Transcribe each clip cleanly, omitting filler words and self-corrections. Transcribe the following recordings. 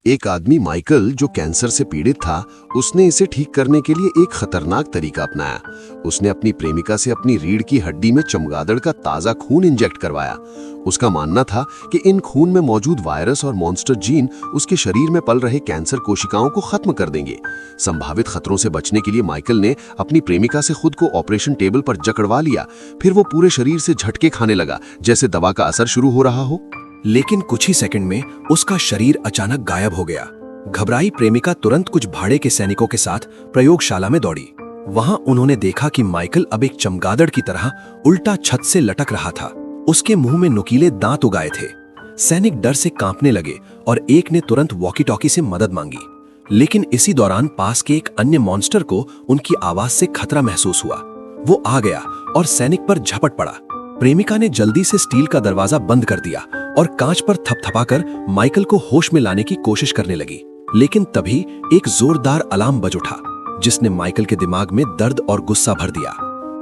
एक आदमी माइकल जो कैंसर से पीड़ित था, उसने इसे ठीक करने के लिए एक खतरनाक तरीका अपनाया। उसने अपनी प्रेमिका से अपनी रीढ़ की हड्डी में चमगादड़ का ताज़ा खून इंजेक्ट करवाया। उसका मानना था कि इन खून में मौजूद वायरस और मॉन्स्टर जीन उसके शरीर में पल रहे कैंसर कोशिकाओं को खत्म कर देंगे। संभावित खतरों से बचने के लिए माइकल ने अपनी प्रेमिका से खुद को ऑपरेशन टेबल पर जकड़वा लिया। फिर वो पूरे शरीर से झटके खाने लगा, जैसे दवा का असर शुरू हो रहा हो। लेकिन कुछ ही सेकंड में उसका शरीर अचानक गायब हो गया। घबराई प्रेमिका तुरंत कुछ भाड़े के सैनिकों के साथ प्रयोगशाला में दौड़ी। वहां उन्होंने देखा कि माइकल अब एक चमगादड़ की तरह उल्टा छत से लटक रहा था। उसके मुंह में नुकीले दांत उगाए थे। सैनिक डर से कांपने लगे और एक ने तुरंत वॉकी टॉकी से मदद मांगी। लेकिन इसी दौरान पास के एक अन्य मॉन्स्टर को उनकी आवाज से खतरा महसूस हुआ। वो आ गया और सैनिक पर झपट पड़ा। प्रेमिका ने जल्दी से स्टील का दरवाजा बंद कर दिया और कांच पर थपथपाकर माइकल को होश में लाने की कोशिश करने लगी। लेकिन तभी एक जोरदार अलार्म बज उठा, जिसने माइकल के दिमाग में दर्द और गुस्सा भर दिया।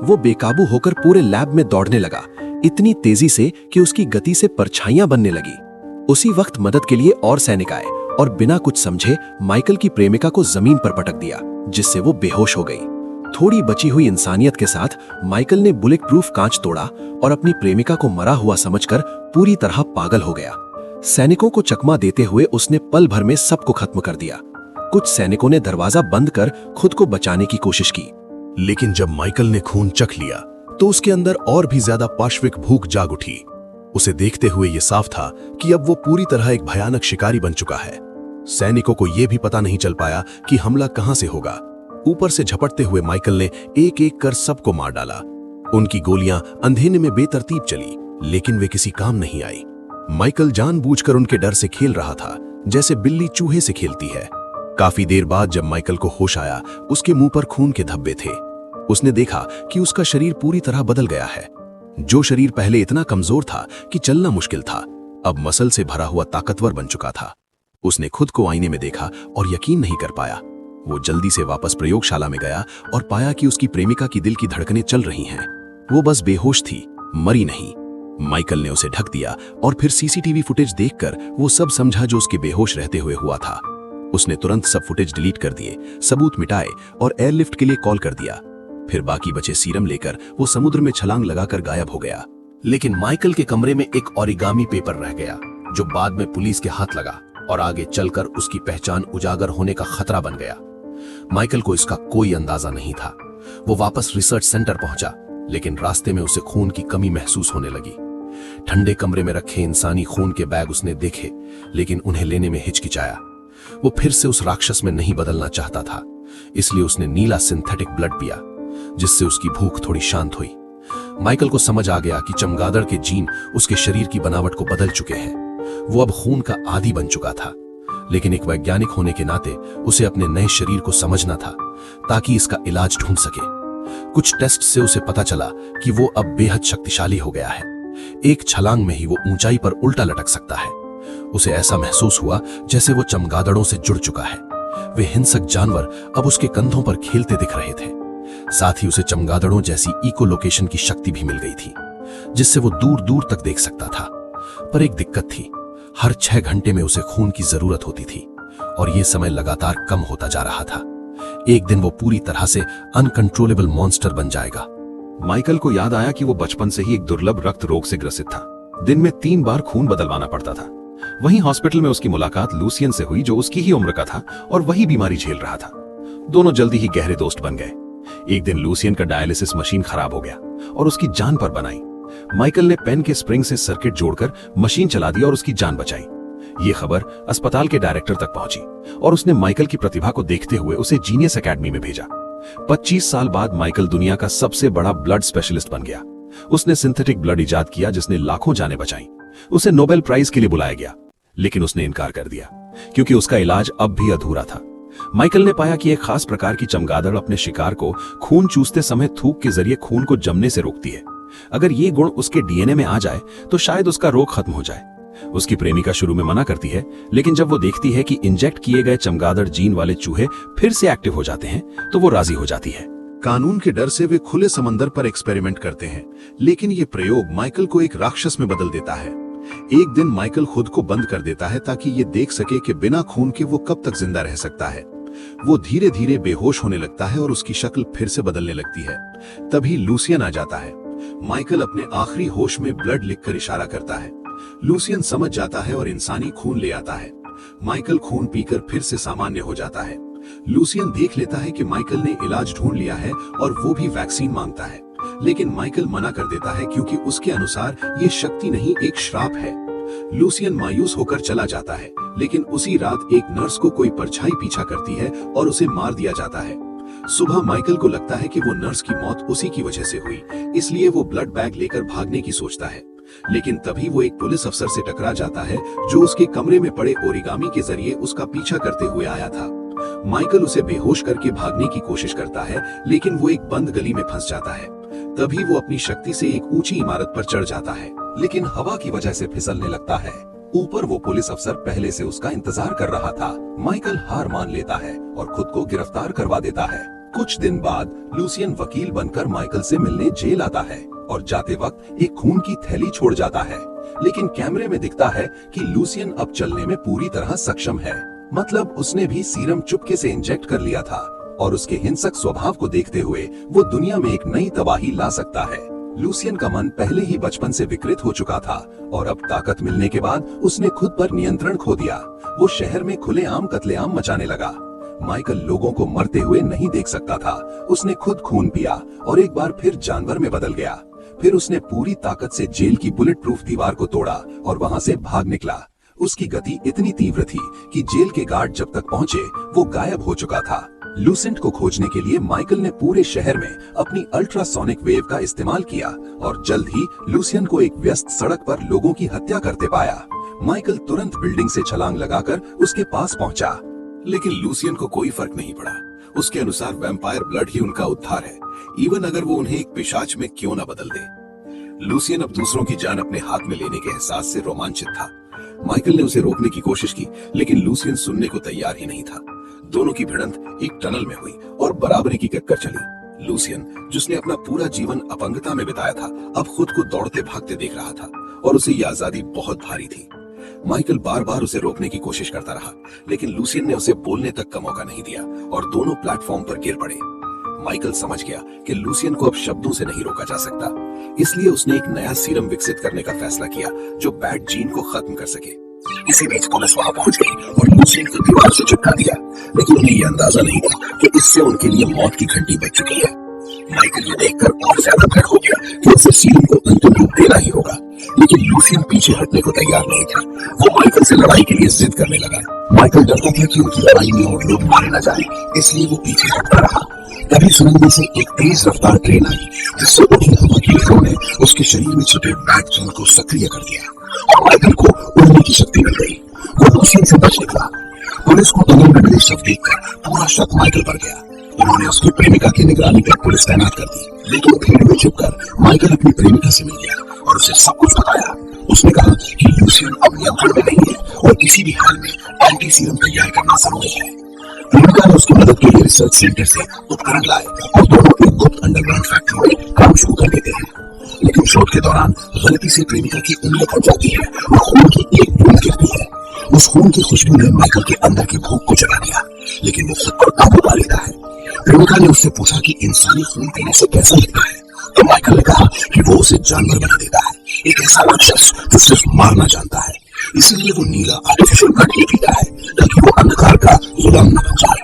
वो बेकाबू होकर पूरे लैब में दौड़ने लगा, इतनी तेजी से कि उसकी गति से परछाइयां बनने लगी। उसी वक्त मदद के लिए और सैनिक आए और बिना कुछ समझे माइकल की प्रेमिका को जमीन पर पटक दिया, जिससे वो बेहोश हो गई। थोड़ी बची हुई इंसानियत के साथ माइकल ने बुलेट प्रूफ कांच तोड़ा और अपनी प्रेमिका को मरा हुआ समझकर पूरी तरह पागल हो गया। सैनिकों को चकमा देते हुए उसने पल भर में सबको खत्म कर दिया। कुछ सैनिकों ने दरवाजा बंद कर खुद को बचाने की कोशिश की। लेकिन जब माइकल ने खून चख लिया तो उसके अंदर और भी ज्यादा पाशविक भूख जाग उठी। उसे देखते हुए यह साफ था कि अब वो पूरी तरह एक भयानक शिकारी बन चुका है। सैनिकों को यह भी पता नहीं चल पाया कि हमला कहां से होगा। ऊपर से झपटते हुए माइकल ने एक एक कर सबको मार डाला। उनकी गोलियां अंधेरे में बेतरतीब चली, लेकिन वे किसी काम नहीं आई। माइकल जानबूझकर उनके डर से खेल रहा था, जैसे बिल्ली चूहे से खेलती है। काफी देर बाद जब माइकल को होश आया, उसके मुंह पर खून के धब्बे थे। उसने देखा कि उसका शरीर पूरी तरह बदल गया है। जो शरीर पहले इतना कमजोर था कि चलना मुश्किल था, अब मसल से भरा हुआ ताकतवर बन चुका था। उसने खुद को आईने में देखा और यकीन नहीं कर पाया। वो जल्दी से वापस प्रयोगशाला में गया और पाया कि उसकी प्रेमिका की दिल की धड़कनें चल रही हैं। वो बस बेहोश थी, मरी नहीं। माइकल ने उसे ढक दिया और फिर सीसीटीवी फुटेज देखकर वो सब समझा जो उसके बेहोश रहते हुए हुआ था। उसने तुरंत सब फुटेज डिलीट कर दिए, सबूत मिटाए और एयरलिफ्ट के लिए कॉल कर दिया। फिर बाकी बचे सीरम लेकर वो समुद्र में छलांग लगाकर गायब हो गया। लेकिन माइकल के कमरे में एक ओरिगामी पेपर रह गया, जो बाद में पुलिस के हाथ लगा और आगे चलकर उसकी पहचान उजागर होने का खतरा बन गया। माइकल को इसका कोई अंदाजा नहीं था। वो वापस रिसर्च सेंटर पहुंचा, लेकिन रास्ते में उसे खून की कमी महसूस होने लगी। ठंडे कमरे में रखे इंसानी खून के बैग उसने देखे, लेकिन उन्हें लेने में हिचकिचाया। वो फिर से उस राक्षस में नहीं बदलना चाहता था, इसलिए उसने नीला सिंथेटिक ब्लड पिया, जिससे उसकी भूख थोड़ी शांत हुई। माइकल को समझ आ गया कि चमगादड़ के जीन उसके शरीर की बनावट को बदल चुके हैं। वो अब खून का आदी बन चुका था, लेकिन एक वैज्ञानिक होने के नाते उसे अपने नए शरीर को समझना था, ताकि इसका इलाज ढूंढ सके। कुछ टेस्ट से उसे पता चला कि वो अब बेहद शक्तिशाली हो गया है। एक छलांग में ही वो ऊंचाई पर उल्टा लटक सकता है। उसे ऐसा महसूस हुआ जैसे वो चमगादड़ों से जुड़ चुका है। वे हिंसक जानवर अब उसके कंधों पर खेलते दिख रहे थे। साथ ही उसे चमगादड़ों जैसी इको लोकेशन की शक्ति भी मिल गई थी, जिससे वो दूर दूर तक देख सकता था। पर एक दिक्कत थी, हर 6 घंटे में उसे खून की जरूरत होती थी और यह समय लगातार कम होता जा रहा था। एक दिन वो पूरी तरह से अनकंट्रोलेबल मॉन्स्टर बन जाएगा। माइकल को याद आया कि वो बचपन से ही एक दुर्लभ रक्त रोग से ग्रसित था। दिन में 3 बार खून बदलवाना पड़ता था। वहीं हॉस्पिटल में उसकी मुलाकात लूसियन से हुई, जो उसकी ही उम्र का था और वही बीमारी झेल रहा था। दोनों जल्दी ही गहरे दोस्त बन गए। एक दिन लूसियन का डायलिसिस मशीन खराब हो गया और उसकी जान पर बनाई। माइकल ने पेन के स्प्रिंग से सर्किट जोड़कर मशीन चला दी और उसकी जान बचाई। ये खबर अस्पताल के डायरेक्टर तक पहुंची और उसने माइकल की प्रतिभा को देखते हुए उसे जीनियस एकेडमी में भेजा। 25 साल बाद माइकल दुनिया का सबसे बड़ा ब्लड स्पेशलिस्ट बन गया। उसने सिंथेटिक ब्लड इजाद किया, जिसने लाखों जानें बचाई। उसे नोबेल प्राइज के लिए बुलाया गया, लेकिन उसने इनकार कर दिया क्योंकि उसका इलाज अब भी अधूरा था। माइकल ने पाया कि एक खास प्रकार की चमगादड़ अपने शिकार को खून चूसते समय थूक के जरिए खून को जमने से रोकती है। अगर ये गुण उसके डीएनए में आ जाए तो शायद उसका रोग खत्म हो जाए। उसकी प्रेमिका शुरू में मना करती है, लेकिन जब वो देखती है कि इंजेक्ट किए गए चमगादड़ जीन वाले चूहे फिर से एक्टिव हो जाते हैं, तो वो राजी हो जाती है। कानून के डर से वे खुले समंदर पर एक्सपेरिमेंट करते हैं, लेकिन ये प्रयोग माइकल को एक राक्षस में बदल देता है। एक दिन माइकल खुद को बंद कर देता है ताकि ये देख सके कि बिना खून के वो कब तक जिंदा रह सकता है। वो धीरे धीरे बेहोश होने लगता है और उसकी शक्ल फिर से बदलने लगती है। तभी लूसियन आ जाता है। माइकल अपने आखिरी होश में ब्लड लिखकर इशारा करता है। लूसियन समझ जाता है और इंसानी खून ले आता है। माइकल खून पीकर फिर से सामान्य हो जाता है। लूसियन देख लेता है कि माइकल ने इलाज ढूंढ लिया है और वो भी वैक्सीन मांगता है, लेकिन माइकल मना कर देता है क्योंकि उसके अनुसार ये शक्ति नहीं, एक श्राप है। लूसियन मायूस होकर चला जाता है, लेकिन उसी रात एक नर्स को कोई परछाई पीछा करती है और उसे मार दिया जाता है। सुबह माइकल को लगता है कि वो नर्स की मौत उसी की वजह से हुई, इसलिए वो ब्लड बैग लेकर भागने की सोचता है। लेकिन तभी वो एक पुलिस अफसर से टकरा जाता है जो उसके कमरे में पड़े ओरिगामी के जरिए उसका पीछा करते हुए आया था। माइकल उसे बेहोश करके भागने की कोशिश करता है, लेकिन वो एक बंद गली में फंस जाता है। तभी वो अपनी शक्ति से एक ऊंची इमारत पर चढ़ जाता है, लेकिन हवा की वजह से फिसलने लगता है। ऊपर वो पुलिस अफसर पहले से उसका इंतजार कर रहा था। माइकल हार मान लेता है और खुद को गिरफ्तार करवा देता है। कुछ दिन बाद लूसियन वकील बनकर माइकल से मिलने जेल आता है और जाते वक्त एक खून की थैली छोड़ जाता है, लेकिन कैमरे में दिखता है कि लूसियन अब चलने में पूरी तरह सक्षम है। मतलब उसने भी सीरम चुपके से इंजेक्ट कर लिया था और उसके हिंसक स्वभाव को देखते हुए वो दुनिया में एक नई तबाही ला सकता है। लूसियन का मन पहले ही बचपन से विकृत हो चुका था और अब ताकत मिलने के बाद उसने खुद पर नियंत्रण खो दिया। वो शहर में खुलेआम कत्लेआम मचाने लगा। माइकल लोगों को मरते हुए नहीं देख सकता था। उसने खुद खून पिया और एक बार फिर जानवर में बदल गया। फिर उसने पूरी ताकत से जेल की बुलेट प्रूफ दीवार को तोड़ा और वहां से भाग निकला। उसकी गति इतनी तीव्र थी कि जेल के गार्ड जब तक पहुंचे वो गायब हो चुका था। लूसेंट को खोजने के लिए माइकल ने पूरे शहर में अपनी अल्ट्रासोनिक वेव का इस्तेमाल किया और जल्द ही लूसियन को एक व्यस्त सड़क पर लोगों की हत्या करते पाया। माइकल तुरंत बिल्डिंग से छलांग लगाकर उसके पास पहुंचा, लेकिन लूसियन को कोई फर्क नहीं पड़ा। उसके अनुसार वैम्पायर ब्लड ही उनका उद्धार है, इवन अगर वो उन्हें एक पिशाच में क्यों ना बदल दे। लूसियन अब दूसरों की जान अपने हाथ में लेने के एहसास से रोमांचित था। माइकल ने उसे रोकने की कोशिश की, लेकिन लूसियन सुनने को तैयार ही नहीं था। दोनों की भिड़ंत एक टनल में हुई और बराबरी की टक्कर चली। लूसियन, जिसने अपना पूरा जीवन अपंगता में बिताया था, अब खुद को दौड़ते भागते देख रहा था और उसे ये आजादी बहुत भारी थी। माइकल बार बार उसे रोकने की कोशिश करता रहा, लेकिन लूसियन ने उसे बोलने तक का मौका नहीं दिया और दोनों प्लेटफॉर्म पर गिर पड़े। माइकल समझ गया कि लूसियन को अब शब्दों से नहीं रोका जा सकता, इसलिए उसने एक नया सीरम विकसित करने का फैसला किया जो बैड जीन को खत्म कर सके। इसी बीच पुलिस वहां पहुंच गई और लूसियन को दीवार से चिपका दिया, लेकिन उन्हें यह अंदाजा नहीं था कि इससे उनके लिए मौत की घंटी बज चुकी है। माइकल ये देखकर और ज्यादा दृढ़ हो गया कि उसे सीरम को अंतिम रूप देना ही होगा, लेकिन लूसियन पीछे हटने को तैयार नहीं था। वो माइकल से लड़ाई के लिए जिद करने लगा। माइकल डरता था कि उनकी लड़ाई में और लोग मारे न जाएं, इसलिए वो पीछे हटता रहा। तभी सुरंग में से एक तेज रफ्तार ट्रेन आई, जिससे उड़ी हवा की लहरों ने उसके शरीर में छिपे बैड जीन को सक्रिय कर दिया और माइकल को उड़ने की शक्ति मिल गई। वो लूसियन से बच निकला। पुलिस को टनल में मिले शव देखकर पूरा शक माइकल पर गया। उन्होंने उसकी प्रेमिका की निगरानी पर पुलिस तैनात कर दी, लेकिन भीड़ में छुपकर माइकल अपनी प्रेमिका से मिल गया और उसे सब कुछ बताया। उसने कहा कि लूसियन अब नियंत्रण में नहीं है और किसी भी हाल में एंटी सीरम तैयार करना जरूरी है। प्रेमिका ने उसकी मदद के लिए रिसर्च सेंटर से उपकरण लाए और दोनों एक गुप्त अंडरग्राउंड फैक्ट्री में काम शुरू कर देते हैं। लेकिन शोध के दौरान गलती से प्रेमिका की उंगली कट जाती है और खून की एक बूंद गिरती है। उस खून की खुशबू ने माइकल के अंदर की भूख को जगा दिया, लेकिन वो खुद पर काबू पा लेता है। प्रेमिका ने उससे पूछा कि इंसानी खून पीने से कैसा लगता है, तो माइकल ने कहा कि वो उसे जानवर बना देता है, एक ऐसा राक्षस जो सिर्फ मारना जानता है। इसीलिए वो नीला आर्टिफिशियल ब्लड ही पीता है ताकि वो अंधकार का गुलाम न बन जाए।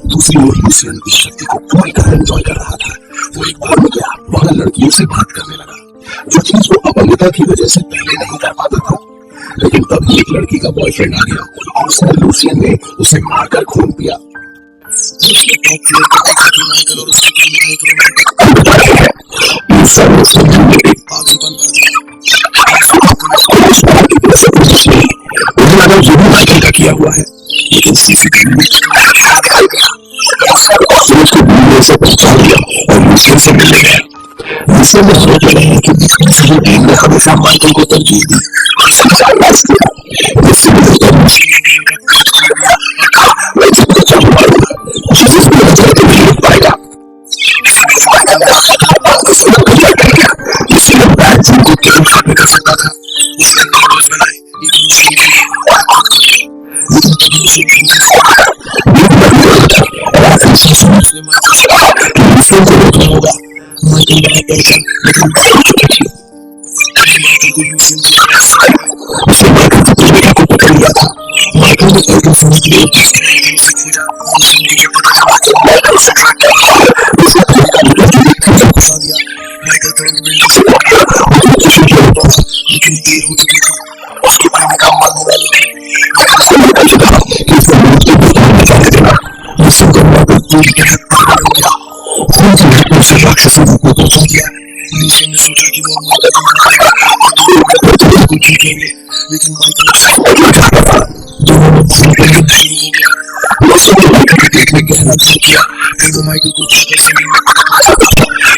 दूसरी ओर लूसियन इस शक्ति को पूरी तरह एंजॉय कर रहा था। वो एक बार में गया, वहां लड़कियों से बात करने लगा, जो चीज वो अपंगता की वजह से पहले नहीं कर पाता था। लेकिन तभी एक लड़की का बॉयफ्रेंड आ गया और उसने लूसियन ने उसे मारकर खून पिया। माइकल का किया हुआ है, लेकिन सीसीटीवी में से पहचान लिया और लूसियन से मिलने गया। लूसियन ने आरोप लगाया कि जिसकी सही टीम ने हमेशा माइकल को तरजीह दी और समझाइश किया, जिससे गुजरकर नहीं रुक पाएगा। इसलिए बैड जीन को केवल खत्म कर सकता था। उसने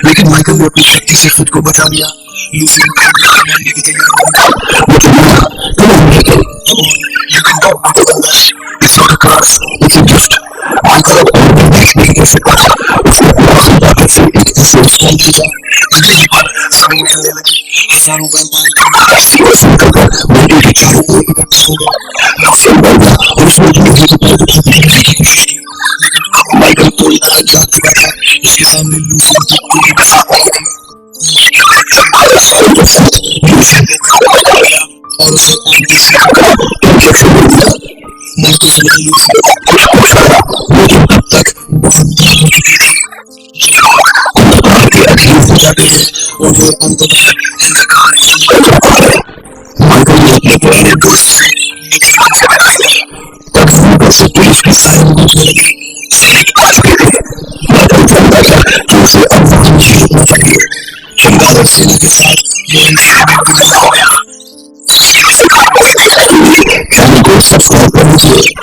लेकिन माइकल ने अपनी शक्ति से खुद को बचा लिया। लूसियन को मारने की तैयारी माइकल पूरी तरह जाग चुका था। उसके सामने लूसियन और उसे लेकिन अब तक बहुत देर हो चुकी थी। हो जाते हैं और वो अंततः इंतकार माइकल ने अपने पुराने दोस्त से से पुलिस की सारी मदद लगी। सैनिक आ चुके थे। माइकल जानता था कि उसे अब वहां नहीं रुकना चाहिए। चमगादड़ सेना के साथ वो अंधेरे में गुजर हो गया। सैनिकों सबको पहुंचे